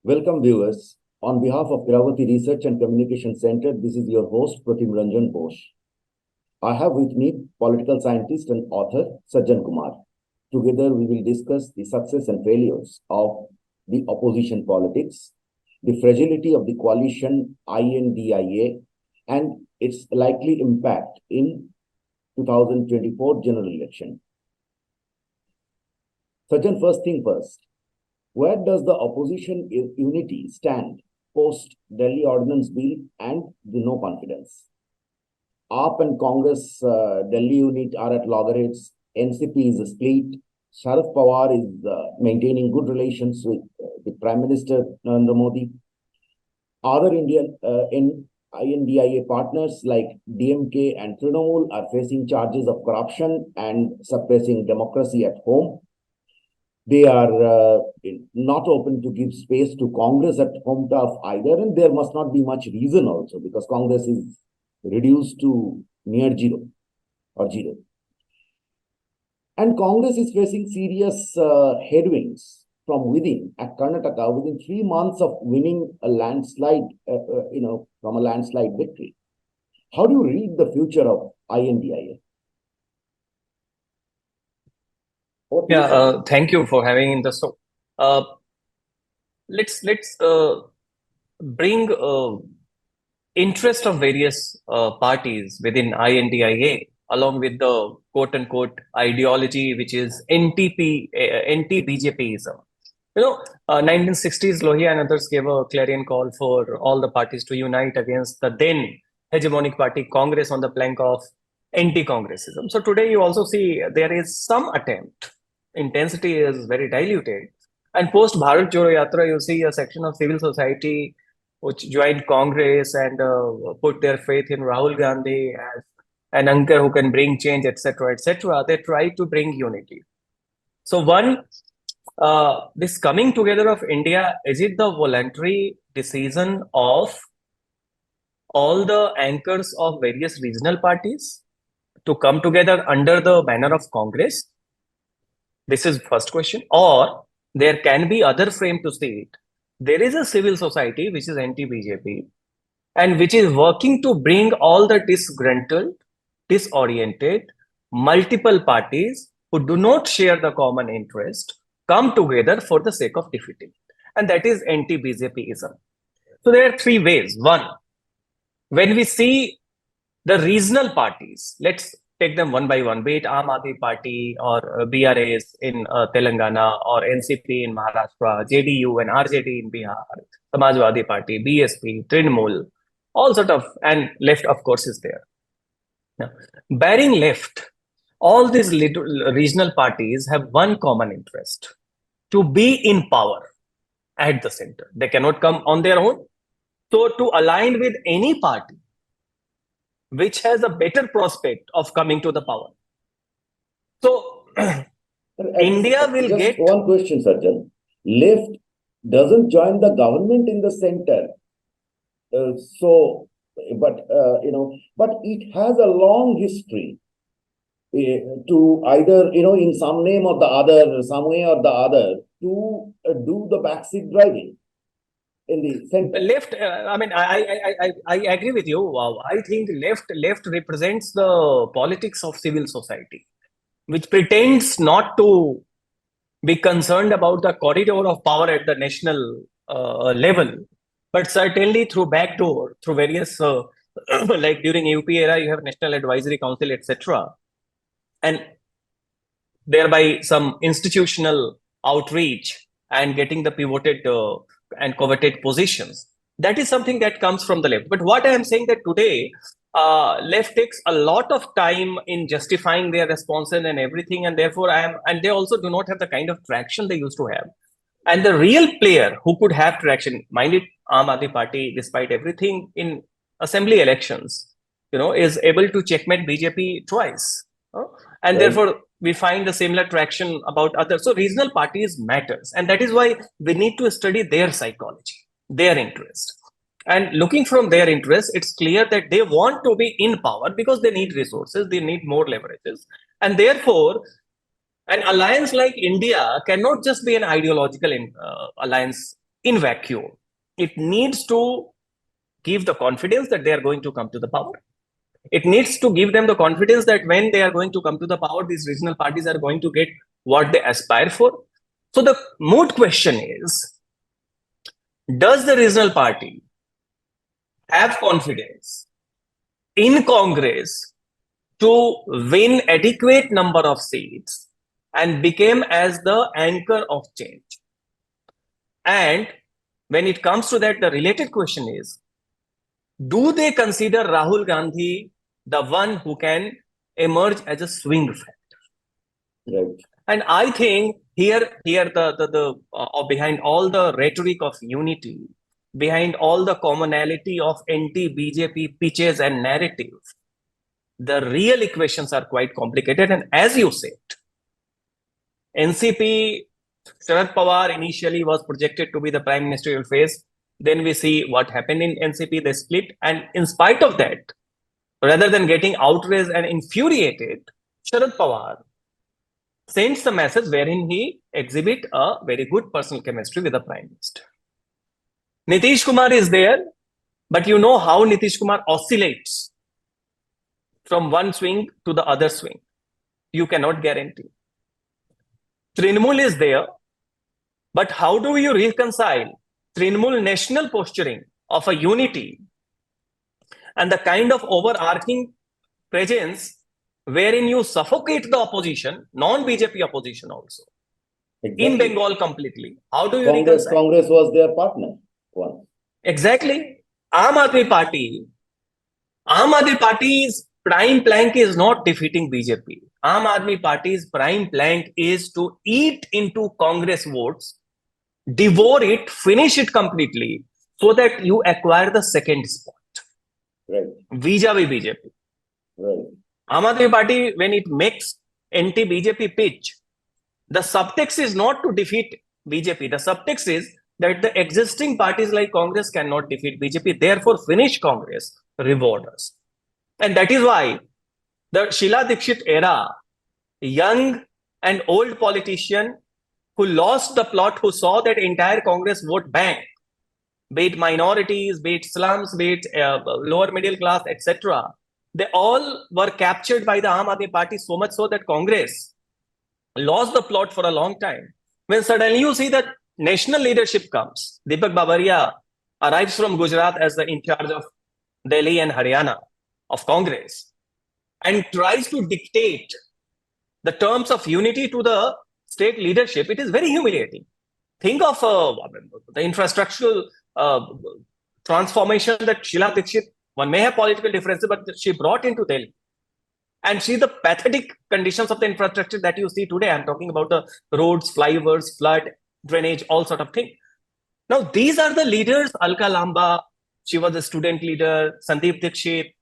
Welcome viewers. On behalf of Iravati Research and Communication Center, this is your host Pratim Ranjan Bose. I have with me political scientist and author Sajjan Kumar. Together we will discuss the success and failures of the opposition politics, the fragility of the coalition INDIA, and its likely impact in 2024 general election. Sajjan, first thing first. Where does the opposition unity stand post Delhi Ordinance Bill and the no confidence? AAP and Congress Delhi unit are at loggerheads. NCP is split. Sharad Pawar is maintaining good relations with the Prime Minister Narendra Modi. Other Indian INDIA partners like DMK and Trinamool are facing charges of corruption and suppressing democracy at home. They are not open to give space to Congress at home turf either, and there must not be much reason also because Congress is reduced to near zero or zero. And Congress is facing serious headwinds from within at Karnataka within 3 months of winning a landslide, from a landslide victory. How do you read the future of INDIA? Thank you for having in the show. Let's bring interest of various parties within INDIA along with the quote unquote ideology which is anti-BJPism. 1960s Lohia and others gave a clarion call for all the parties to unite against the then hegemonic party Congress on the plank of anti-Congressism. So today you also see there is some attempt. Intensity is very diluted. And post Bharat Jodo Yatra, you see a section of civil society which joined Congress and put their faith in Rahul Gandhi as an anchor who can bring change, etc., etc. They try to bring unity. So this coming together of India, is it the voluntary decision of all the anchors of various regional parties to come together under the banner of Congress? This is first question. Or there can be other frame to see it. There is a civil society which is anti-BJP and which is working to bring all the disgruntled, disoriented, multiple parties who do not share the common interest come together for the sake of defeating. And that is anti-BJPism. So there are three ways. One, when we see the regional parties, let's take them one by one, be it Aam Aadmi Party or BRAs in Telangana or NCP in Maharashtra, JDU and RJD in Bihar, Samajwadi Party, BSP, Trinamool, all sort of, and left of course is there. Now, barring left, all these regional parties have one common interest, to be in power at the center. They cannot come on their own. So to align with any party which has a better prospect of coming to the power. So India will just get... One question, Sajjan. Left doesn't join the government in the center. But it has a long history to either, in some name or the other, some way or the other, to do the backseat driving. In the center. Left, I agree with you. I think left represents the politics of civil society, which pretends not to be concerned about the corridor of power at the national level, but certainly through backdoor, through various, like during UP era, you have National Advisory Council, etc. And thereby some institutional outreach and getting the pivoted and coveted positions. That is something that comes from the left. But what I am saying that today, left takes a lot of time in justifying their responses and everything, and therefore and they also do not have the kind of traction they used to have. And the real player who could have traction, mind it, Aam Aadmi Party, despite everything in assembly elections, is able to checkmate BJP twice. And therefore, we find a similar traction about others. So regional parties matters. And that is why we need to study their psychology, their interest. And looking from their interest, it's clear that they want to be in power because they need resources, they need more leverages. And therefore, an alliance like India cannot just be an ideological alliance in vacuum. It needs to give the confidence that they are going to come to the power. It needs to give them the confidence that when they are going to come to the power, these regional parties are going to get what they aspire for. So the moot question is, does the regional party have confidence in Congress to win adequate number of seats and become as the anchor of change? And when it comes to that, the related question is, do they consider Rahul Gandhi the one who can emerge as a swing factor? Right. And I think here behind all the rhetoric of unity, behind all the commonality of anti-BJP pitches and narratives, the real equations are quite complicated. And as you said, NCP, Sharad Pawar initially was projected to be the prime ministerial face. Then we see what happened in NCP, they split. And in spite of that, rather than getting outraged and infuriated, Sharad Pawar sends the message wherein he exhibit a very good personal chemistry with the prime minister. Nitish Kumar is there, but you know how Nitish Kumar oscillates from one swing to the other swing. You cannot guarantee. Trinamool is there, but how do you reconcile Trinamool national posturing of a unity and the kind of overarching presence wherein you suffocate the opposition, non-BJP opposition also, in Bengal completely? How do you reconcile? Congress was their partner once. Exactly. Aam Aadmi Party's prime plank is not defeating BJP. Aam Aadmi Party's prime plank is to eat into Congress votes, devour it, finish it completely, so that you acquire the second spot. Right. Vis-a-vis BJP. Right. Aam Aadmi Party, when it makes anti-BJP pitch, the subtext is not to defeat BJP. The subtext is that the existing parties like Congress cannot defeat BJP. Therefore, finish Congress, reward us. And that is why the Sheila Dikshit era, young and old politician who lost the plot, who saw that entire Congress vote bank, be it minorities, be it slums, be it lower middle class, etc., they all were captured by the Aam Aadmi Party, so much so that Congress lost the plot for a long time. When suddenly you see that national leadership comes, Deepak Babaria arrives from Gujarat as the in charge of Delhi and Haryana of Congress and tries to dictate the terms of unity to the state leadership. It is very humiliating. Think of the infrastructural transformation that Sheila Dikshit, one may have political differences, but she brought into Delhi. And see the pathetic conditions of the infrastructure that you see today. I'm talking about the roads, flyovers, flood, drainage, all sort of thing. Now, these are the leaders. Alka Lamba, she was a student leader. Sandeep Dikshit,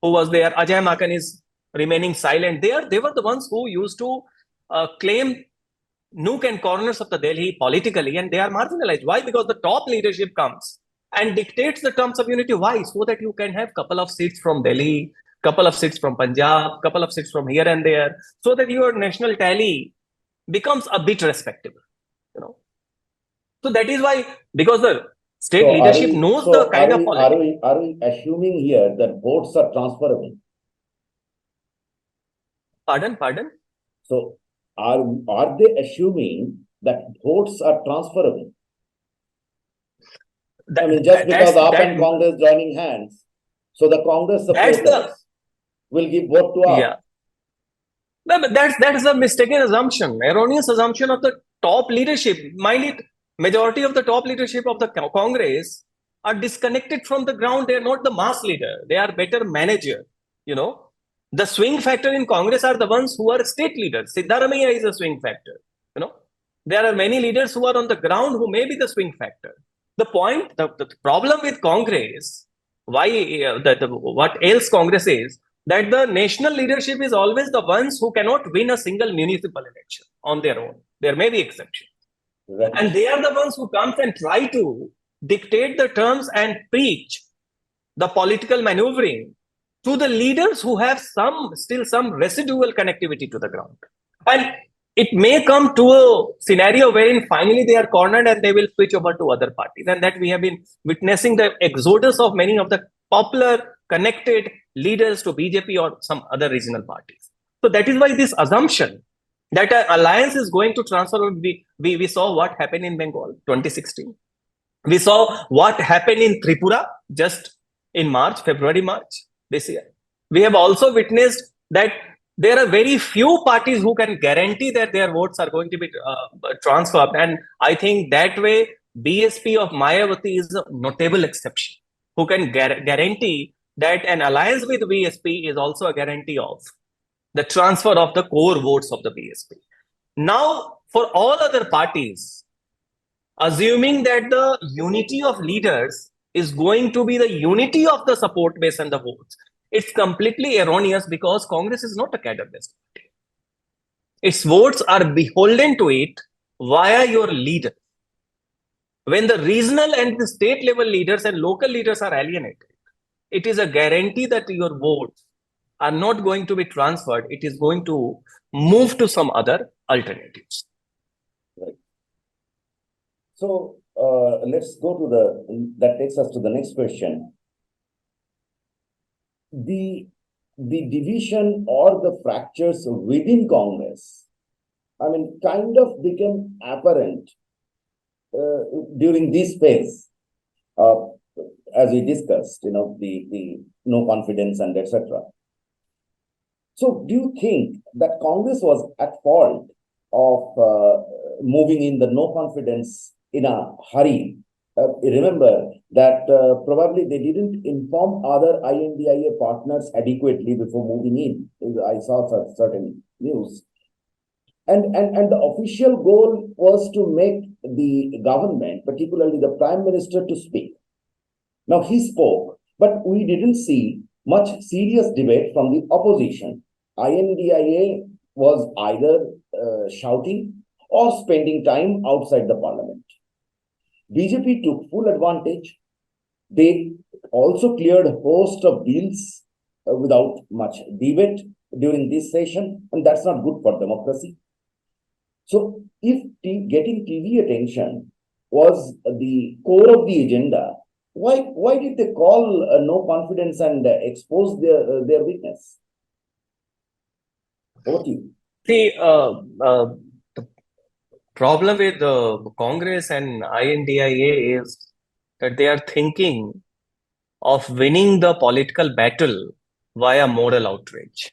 who was there. Ajay Makan is remaining silent. They were the ones who used to claim nook and corners of the Delhi politically, and they are marginalized. Why? Because the top leadership comes and dictates the terms of unity. Why? So that you can have couple of seats from Delhi, couple of seats from Punjab, couple of seats from here and there, so that your national tally becomes a bit respectable. So that is why, because the state leadership knows the kind of politics. Are we assuming here that votes are transferable? Pardon? So are they assuming that votes are transferable? Just because AAP and Congress joining hands, so the Congress supporters will give vote to AAP. Yeah. No, but that is a mistaken assumption, erroneous assumption of the top leadership. Mind it, majority of the top leadership of the Congress are disconnected from the ground. They are not the mass leader. They are better manager. The swing factor in Congress are the ones who are state leaders. Siddaramaiah is a swing factor. There are many leaders who are on the ground who may be the swing factor. The point, the problem with Congress, why what else Congress is, that the national leadership is always the ones who cannot win a single municipal election on their own. There may be exceptions. Right. And they are the ones who comes and try to dictate the terms and preach the political maneuvering to the leaders who have still some residual connectivity to the ground. And it may come to a scenario wherein finally they are cornered and they will switch over to other parties. And that we have been witnessing the exodus of many of the popular connected leaders to BJP or some other regional parties. So that is why this assumption that an alliance is going to transfer, we saw what happened in Bengal 2016. We saw what happened in Tripura just in February, March this year. We have also witnessed that there are very few parties who can guarantee that their votes are going to be transferred. And I think that way, BSP of Mayawati is a notable exception, who can guarantee that an alliance with BSP is also a guarantee of the transfer of the core votes of the BSP. Now, for all other parties, assuming that the unity of leaders is going to be the unity of the support base and the votes, it's completely erroneous, because Congress is not a cadre-based party. Its votes are beholden to it via your leader. When the regional and the state level leaders and local leaders are alienated, it is a guarantee that your votes are not going to be transferred. It is going to move to some other alternatives. Right. So let's go to that takes us to the next question. The division or the fractures within Congress, I mean, kind of became apparent during this phase, as we discussed, the no confidence and etc. So do you think that Congress was at fault of moving in the no confidence in a hurry? Remember that probably they didn't inform other INDIA partners adequately before moving in. I saw certain news. And the official goal was to make the government, particularly the Prime Minister, to speak. Now he spoke, but we didn't see much serious debate from the opposition. INDIA was either shouting or spending time outside the parliament. BJP took full advantage. They also cleared a host of bills without much debate during this session, and that's not good for democracy. So if getting TV attention was the core of the agenda, why did they call no confidence and expose their weakness? Over to you. See, the problem with Congress and INDIA is that they are thinking of winning the political battle via moral outrage.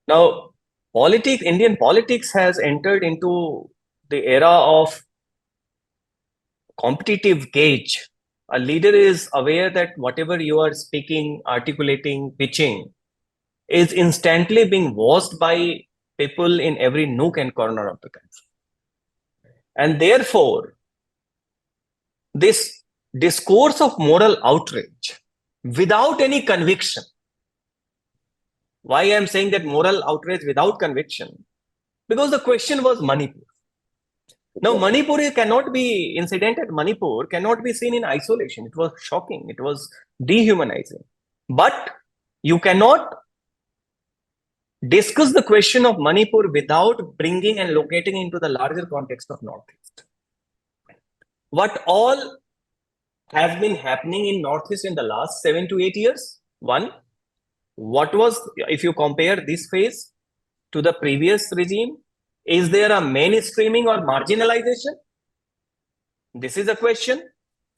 Now, Indian politics has entered into the era of competitive gauge. A leader is aware that whatever you are speaking, articulating, pitching is instantly being watched by people in every nook and corner of the country. And therefore, this discourse of moral outrage without any conviction. Why I am saying that moral outrage without conviction? Because the question was Manipur. Now, Manipur cannot be, incident at Manipur cannot be seen in isolation. It was shocking. It was dehumanizing. But you cannot discuss the question of Manipur without bringing and locating into the larger context of Northeast. What all has been happening in Northeast in the last 7 to 8 years? One, what was, if you compare this phase to the previous regime, is there a mainstreaming or marginalization? This is a question.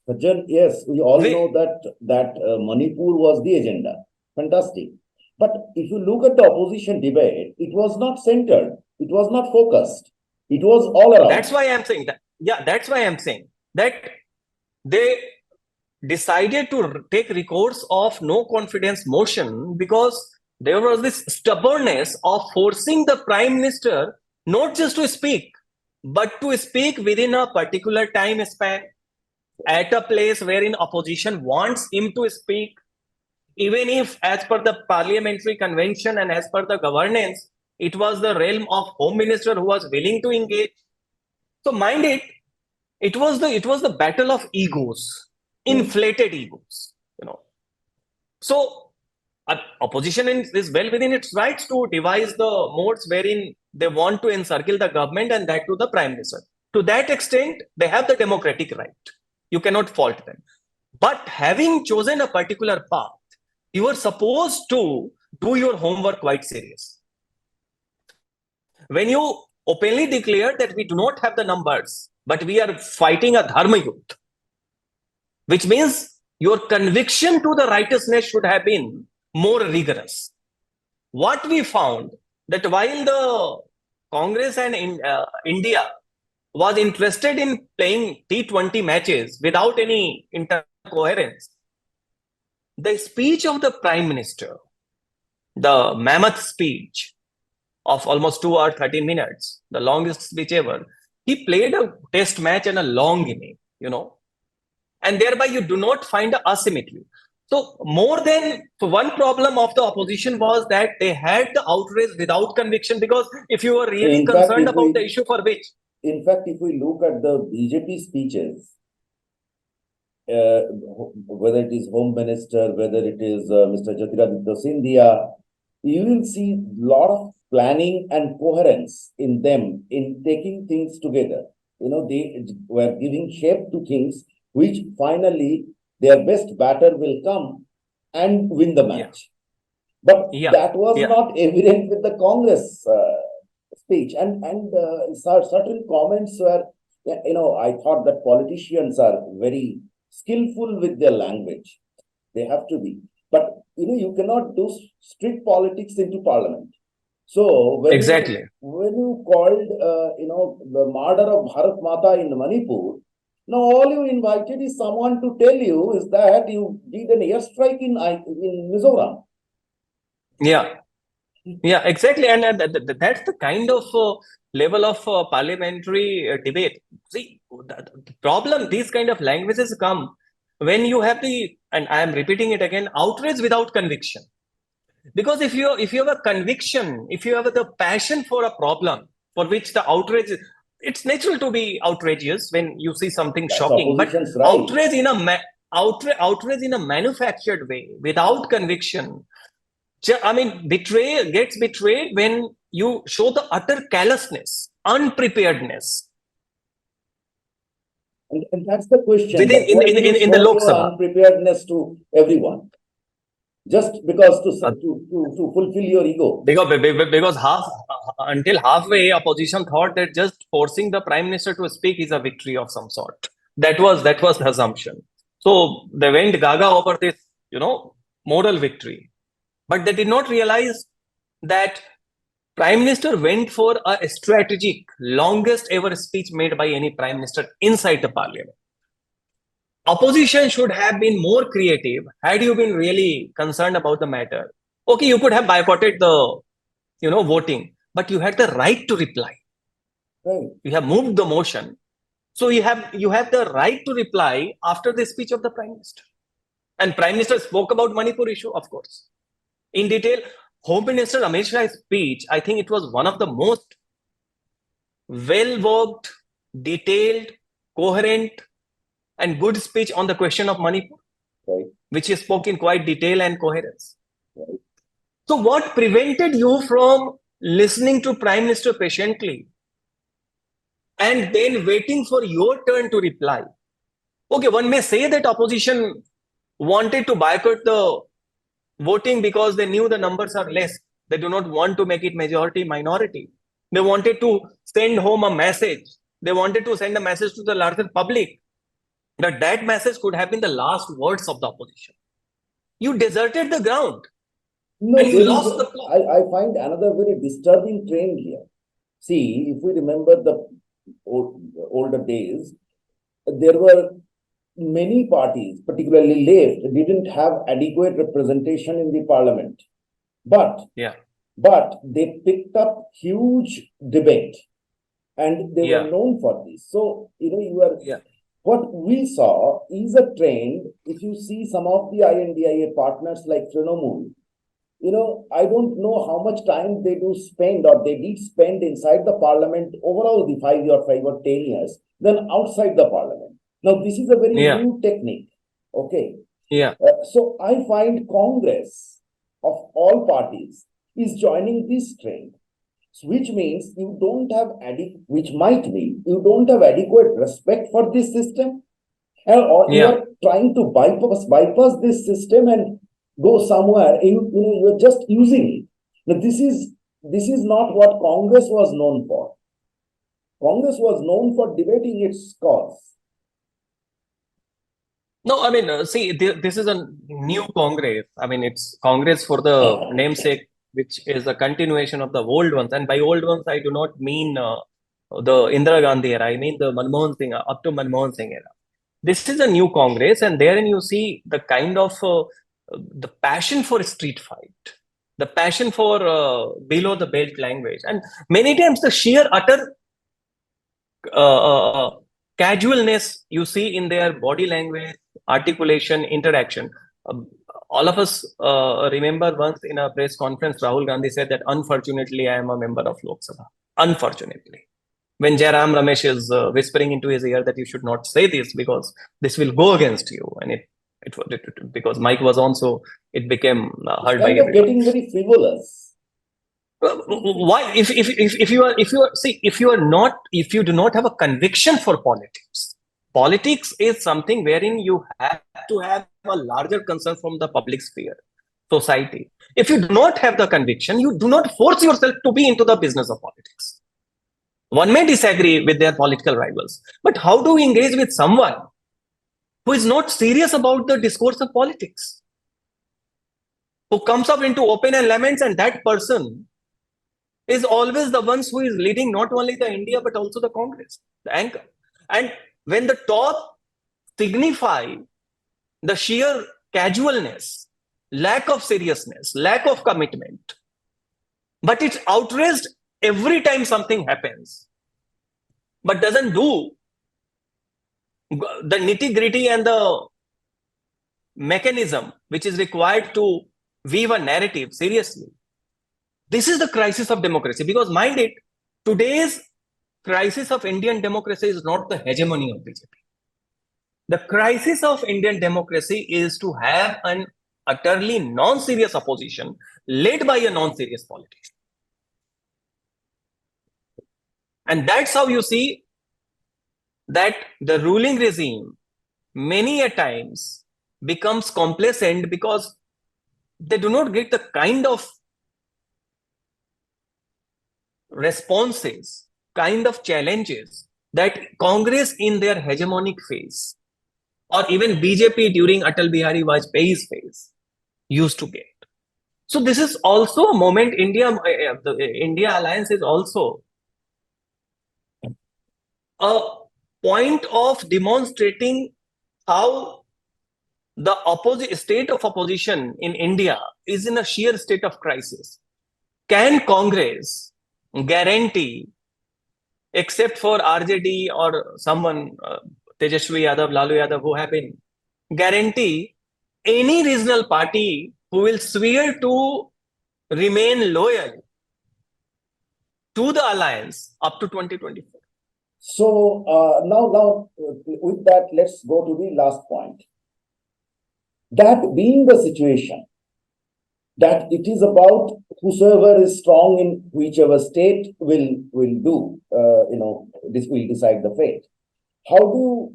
Sajjan, yes, we all know that Manipur was the agenda. Fantastic. But if you look at the opposition debate, it was not centered. It was not focused. It was all around. That's why I'm saying that. Yeah, that's why I'm saying that they decided to take recourse of no confidence motion because there was this stubbornness of forcing the Prime Minister not just to speak, but to speak within a particular time span at a place wherein opposition wants him to speak, even if as per the parliamentary convention and as per the governance, it was the realm of Home Minister who was willing to engage. So mind it, it was the battle of egos, inflated egos, So opposition is well within its rights to devise the modes wherein they want to encircle the government and that to the prime minister. To that extent, they have the democratic right. You cannot fault them. But having chosen a particular path, you are supposed to do your homework quite serious. When you openly declare that we do not have the numbers, but we are fighting a dharma yuddha, which means your conviction to the righteousness should have been more rigorous. What we found that while the Congress and India was interested in playing T20 matches without any internal coherence, the speech of the Prime Minister, the mammoth speech of almost 2 hours, 30 minutes, the longest speech ever, he played a test match and a long inning, and thereby you do not find the asymmetry. So one problem of the opposition was that they had the outrage without conviction, because if you were really concerned about the issue for which. In fact, if we look at the BJP speeches, whether it is Home Minister, whether it is Mr. Jyotiraditya Scindia, you will see a lot of planning and coherence in them in taking things together. They were giving shape to things, which finally their best batter will come and win the match. But that was not evident with the Congress speech. And certain comments were, I thought that politicians are very skillful with their language. They have to be. But, you cannot do street politics into parliament. So when you called, the murder of Bharat Mata in Manipur, now all you invited is someone to tell you is that you did an airstrike in Mizoram. Yeah, exactly. And that's the kind of level of parliamentary debate. See, the problem, these kind of languages come when you have and I am repeating it again, outrage without conviction. Because if you have a conviction, if you have the passion for a problem for which the outrage, it's natural to be outrageous when you see something shocking. But outrage in a manufactured way, without conviction, gets betrayed when you show the utter callousness, unpreparedness. And that's the question. In the Lok Sabha. Unpreparedness to everyone. Just because to fulfill your ego. Because until halfway, opposition thought that just forcing the Prime Minister to speak is a victory of some sort. That was the assumption. So they went gaga over this, moral victory. But they did not realize that Prime Minister went for a strategic, longest ever speech made by any Prime Minister inside the Parliament. Opposition should have been more creative had you been really concerned about the matter. Okay, you could have boycotted the, voting, but you had the right to reply. Right. You have moved the motion. So you have the right to reply after the speech of the Prime Minister. And Prime Minister spoke about Manipur issue, of course, in detail. Home Minister Amit Shah's speech, I think it was one of the most well-worked, detailed, coherent, and good speech on the question of Manipur, right, which he spoke in quite detail and coherence. Right. So what prevented you from listening to Prime Minister patiently and then waiting for your turn to reply? Okay, one may say that opposition wanted to boycott the voting because they knew the numbers are less. They do not want to make it majority minority. They wanted to send home a message. They wanted to send a message to the larger public that message could have been the last words of the opposition. You deserted the ground. No, and you lost the plot. I find another very disturbing trend here. See, if we remember the older days, there were many parties, particularly left, didn't have adequate representation in the parliament. But they picked up huge debate and they were known for this. So, what we saw is a trend. If you see some of the INDIA partners like Trinamool, I don't know how much time they do spend or they did spend inside the parliament overall the 5 or 10 years than outside the parliament. Now, this is a very new technique. Okay. Yeah. So I find Congress of all parties is joining this trend. which means you don't have which might mean you don't have adequate respect for this system, or you Yeah. are trying to bypass this system and go somewhere. You're just using it. Now, this is not what Congress was known for. Congress was known for debating its cause. No, I mean, see, this is a new Congress. I mean, it's Congress for the namesake, which is a continuation of the old ones. And by old ones, I do not mean the Indira Gandhi era. I mean the Manmohan Singh, up to Manmohan Singh era. This is a new Congress, and therein you see the kind of the passion for street fight, the passion for below the belt language, and many times the sheer utter casualness you see in their body language, articulation, interaction. Um, all of us remember once in a press conference, Rahul Gandhi said that unfortunately I am a member of Lok Sabha. Unfortunately. When Jairam Ramesh is whispering into his ear that you should not say this because this will go against you. And because Mike was on, so it became heard by Kind of everyone. getting very frivolous. Why if you are see if you do not have a conviction for politics is something wherein you have to have a larger concern from the public sphere, society. If you do not have the conviction, you do not force yourself to be into the business of politics. One may disagree with their political rivals, but how do we engage with someone who is not serious about the discourse of politics, who comes up into open and laments, and that person is always the ones who is leading not only the India but also the Congress, the anchor. And when the top signify the sheer casualness, lack of seriousness, lack of commitment, but it's outraged every time something happens, but doesn't do the nitty-gritty and the mechanism which is required to weave a narrative seriously. This is the crisis of democracy, because mind it, today's crisis of Indian democracy is not the hegemony of BJP. The crisis of Indian democracy is to have an utterly non-serious opposition led by a non-serious politician. And that's how you see that the ruling regime many a times becomes complacent because they do not get the kind of responses, kind of challenges that Congress in their hegemonic phase, or even BJP during Atal Bihari Vajpayee's phase, used to get. So this is also a moment. The India Alliance is also a point of demonstrating how the state of opposition in India is in a sheer state of crisis. Can Congress guarantee, except for RJD or someone, Tejashwi Yadav, Lalu Yadav, who have been, guarantee any regional party who will swear to remain loyal to the alliance up to 2024? So now with that, let's go to the last point. That being the situation, that it is about whosoever is strong in whichever state will do, this will decide the fate. How do,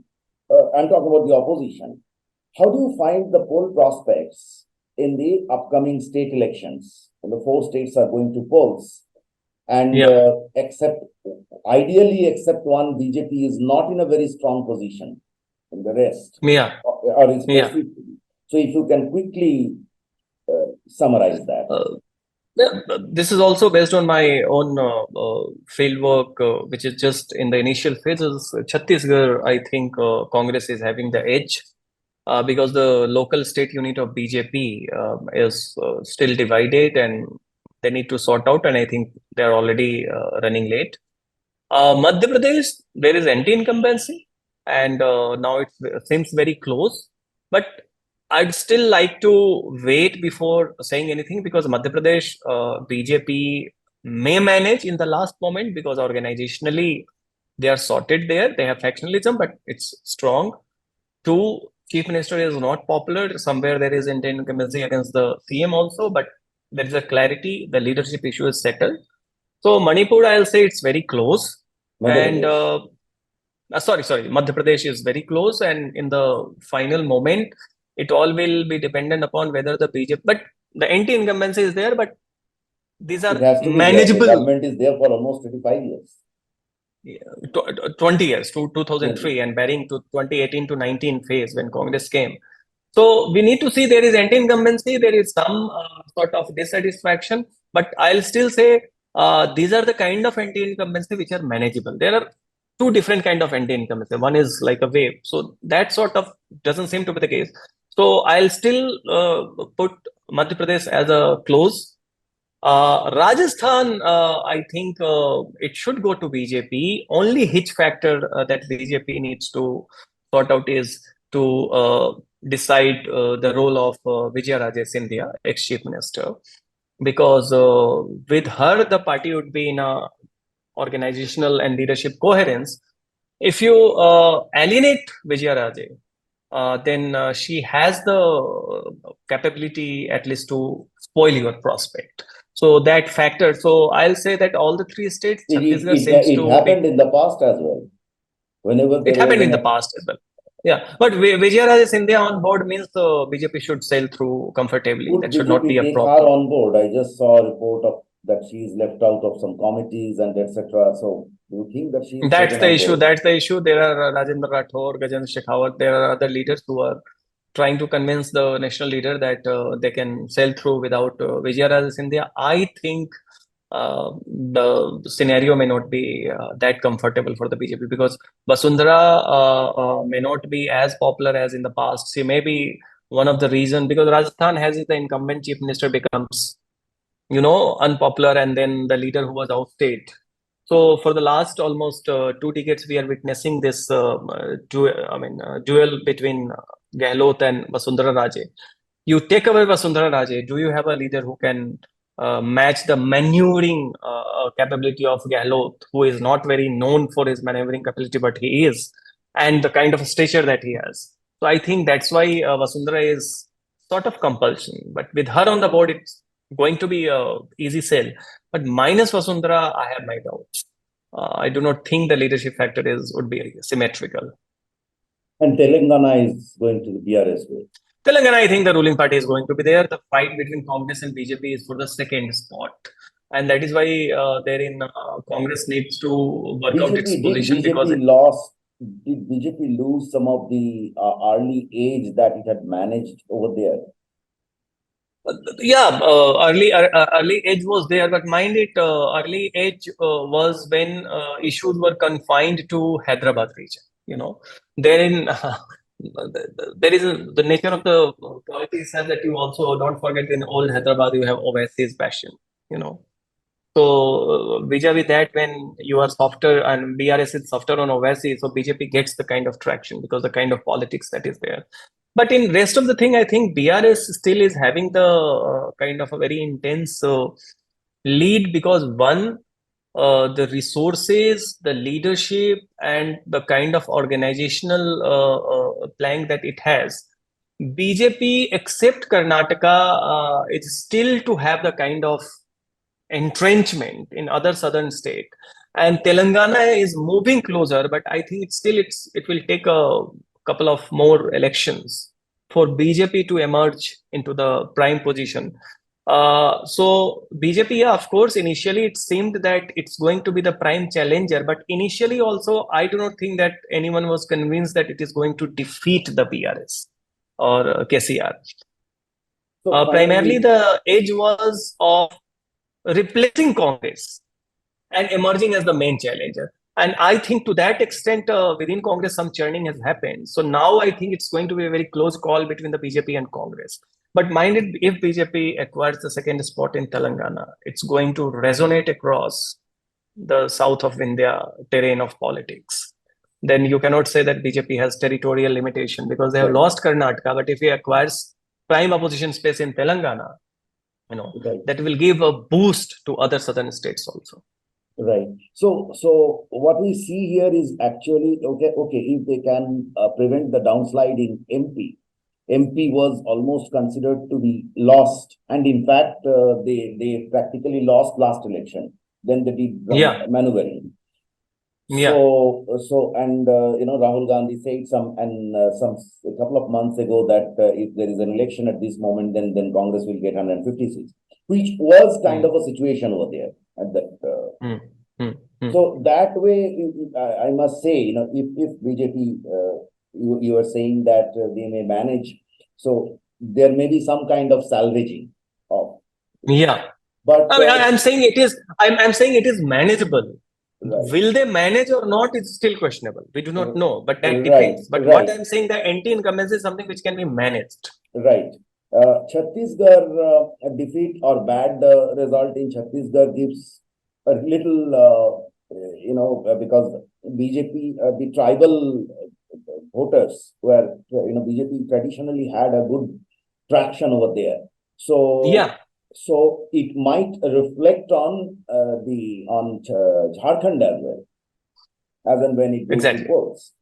I'm talking about the opposition, how do you find the poll prospects in the upcoming state elections? The 4 states are going to polls, and ideally, except one, BJP is not in a very strong position in the rest. Or is So if you can quickly summarize that. This is also based on my own field work, which is just in the initial phases. Chhattisgarh, I think Congress is having the edge because the local state unit of BJP is still divided, and they need to sort out, and I think they're already running late. Madhya Pradesh, there is anti-incumbency, and now it seems very close, but I'd still like to wait before saying anything, because Madhya Pradesh BJP may manage in the last moment, because organizationally they are sorted there. They have factionalism, but it's strong. 2, Chief Minister is not popular. Somewhere there is incumbency against the CM also, but there is a clarity. The leadership issue is settled. So Manipur, I'll say it's very close. Madhya And Pradesh. sorry, Madhya Pradesh is very close. And in the final moment, it all will be dependent upon whether the BJP, but the anti-incumbency is there, but these It are has to be there. The manageable. government is there for almost 25 years. 20 years to 2003 and varying to 2018 to 19 phase when Congress came. So we need to see there is anti-incumbency, there is some sort of dissatisfaction, but I'll still say these are the kind of anti-incumbency which are manageable. There are two different kind of anti-incumbency. One is like a wave, so that sort of doesn't seem to be the case. So I'll still put Madhya Pradesh as a close. Rajasthan, I think it should go to BJP. Only hitch factor that BJP needs to sort out is to decide the role of Vijaya Raje Scindia, ex-chief minister, because with her the party would be in a organizational and leadership coherence. If you alienate Vijaya Raje, then she has the capability at least to spoil your prospect. So that factor. So I'll say that all the three states, Chhattisgarh seems It to be. happened in the past as well. Whenever It there was happened in the an past as well. Yeah, but Vijaya Raje Scindia on board means BJP should sail through comfortably. would That should not be BJP a take her problem. on board? I just saw a report of that she's left out of some committees and etc. So do you think that she is That's taken the on issue. board? That's the issue. There are Rajendra Rathore, Gajendra Shekhawat. There are other leaders who are trying to convince the national leader that they can sail through without Vijaya Raje Scindia. I think the scenario may not be that comfortable for the BJP because Vasundhara may not be as popular as in the past. She may be one of the reasons because Rajasthan has the incumbent chief minister becomes, unpopular, and then the leader who was ousted. So for the last almost 2 decades, we are witnessing this duel between Gehlot and Vasundhara Raje. You take away Vasundhara Raje, do you have a leader who can match the maneuvering capability of Gehlot, who is not very known for his maneuvering capability, but he is, and the kind of stature that he has. So I think that's why Vasundhara is sort of compulsion. But with her on the board, it's going to be a easy sell. But minus Vasundhara, I have my doubts. I do not think the leadership factor would be symmetrical. And Telangana is going to the BRS way. Telangana, I think the ruling party is going to be there. The fight between Congress and BJP is for the second spot. And that is why Congress needs to work out its position because Did BJP lose some of the early age that it had managed over there? Yeah, early age was there, but mind it, early age was when issues were confined to Hyderabad region. Therein there is the nature of the politics says that you also don't forget in old Hyderabad you have overseas passion. You know, so vis-a-vis that when you are softer and BRS is softer on overseas, so BJP gets the kind of traction because the kind of politics that is there. But in rest of the thing, I think BRS still is having the kind of a very intense lead because one, the resources, the leadership, and the kind of organizational plank that it has. BJP, except Karnataka, is still to have the kind of entrenchment in other southern state, and Telangana is moving closer, but I think it will take a couple of more elections for BJP to emerge into the prime position. So BJP, yeah, of course, initially it seemed that it's going to be the prime challenger, but initially also I do not think that anyone was convinced that it is going to defeat the BRS or KCR. So Primarily, finally, the edge was of replacing Congress and emerging as the main challenger. And I think to that extent, within Congress, some churning has happened. So now I think it's going to be a very close call between the BJP and Congress. But mind it, if BJP acquires the second spot in Telangana, it's going to resonate across the south of India terrain of politics. Then you cannot say that BJP has territorial limitation because they have right, lost Karnataka. But if he acquires prime opposition space in Telangana, right. that will give a boost to other southern states also. Right. So what we see here is actually okay. If they can prevent the downslide in MP was almost considered to be lost, and in fact, they practically lost last election. then they did Yeah. maneuvering. Yeah. So and Rahul Gandhi said a couple of months ago that if there is an election at this moment, then Congress will get 150 seats, which was kind of a situation over there at that. So that way, I must say, if BJP, you are saying that they may manage, so there may be some kind of salvaging of. Yeah. But I mean, I'm saying it is. I'm saying it is manageable. right. Will they manage or not is still questionable. We do not know, but that Right, depends. But what right. I'm saying, the anti-incumbency is something which can be managed. Right. Chhattisgarh defeat or bad result in Chhattisgarh gives a little, because BJP, the tribal voters were, BJP traditionally had a good traction over there. So Yeah. So it might reflect on Jharkhand as well, as and when it goes to polls.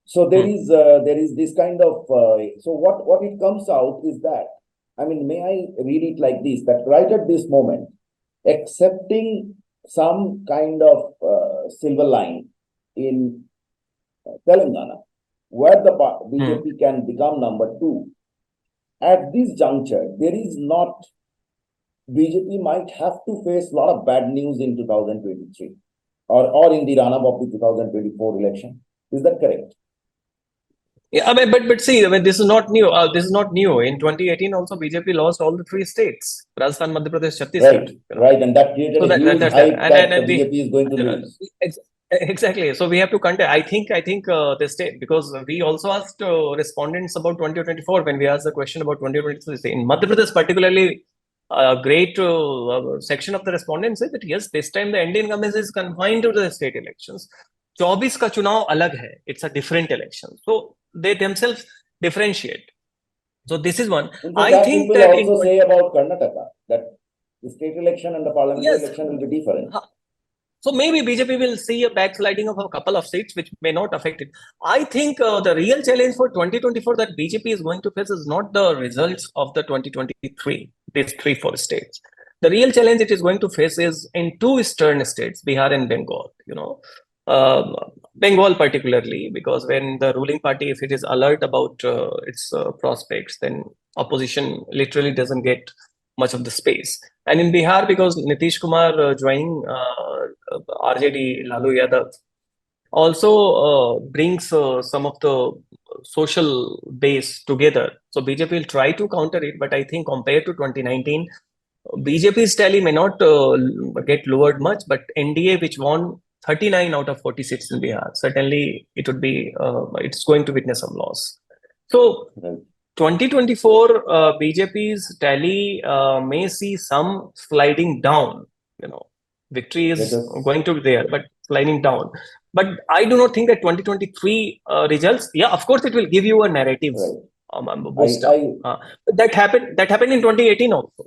So there is this kind of so what it comes out is that, I mean, may I read it like this, that right at this moment, accepting some kind of silver line in Telangana, where the BJP can become number 2, at this juncture, there is not, BJP might have to face a lot of bad news in 2023 or in the run-up of the 2024 election. Is that correct? Yeah, I mean, but see, I mean, this is not new. This is not new. In 2018, also BJP lost all the 3 states: Rajasthan, Madhya Pradesh, Chhattisgarh. Right, and that created a huge hype that the BJP is going to lose. Exactly. So we have to contest. I think the state, because we also asked respondents about 2024 when we asked the question about 2023 in Madhya Pradesh, particularly. A great section of the respondents said that yes, this time the Indian government is confined to the state elections. 24 का चुनाव अलग है. It's a different election. So they themselves differentiate. So this is one. I think that also say about Karnataka that the state election and the parliamentary election will be different. So maybe BJP will see a backsliding of a couple of seats, which may not affect it. I think the real challenge for 2024 that BJP is going to face is not the results of the 2023, these 3-4 states. The real challenge it is going to face is in 2 eastern states, Bihar and Bengal. Bengal particularly, because when the ruling party, if it is alert about its prospects, then opposition literally doesn't get much of the space. And in Bihar, because Nitish Kumar joining RJD Lalu Yadav also brings some of the social base together. So BJP will try to counter it, but I think compared to 2019, BJP's tally may not get lowered much, but NDA, which won 39 out of 40 seats in Bihar, certainly it would be, it's going to witness some loss. So 2024 BJP's tally may see some sliding down. Victory is going to be there, but sliding down. But I do not think that 2023 results. Yeah, of course, it will give you a narrative boost. That happened in 2018 also.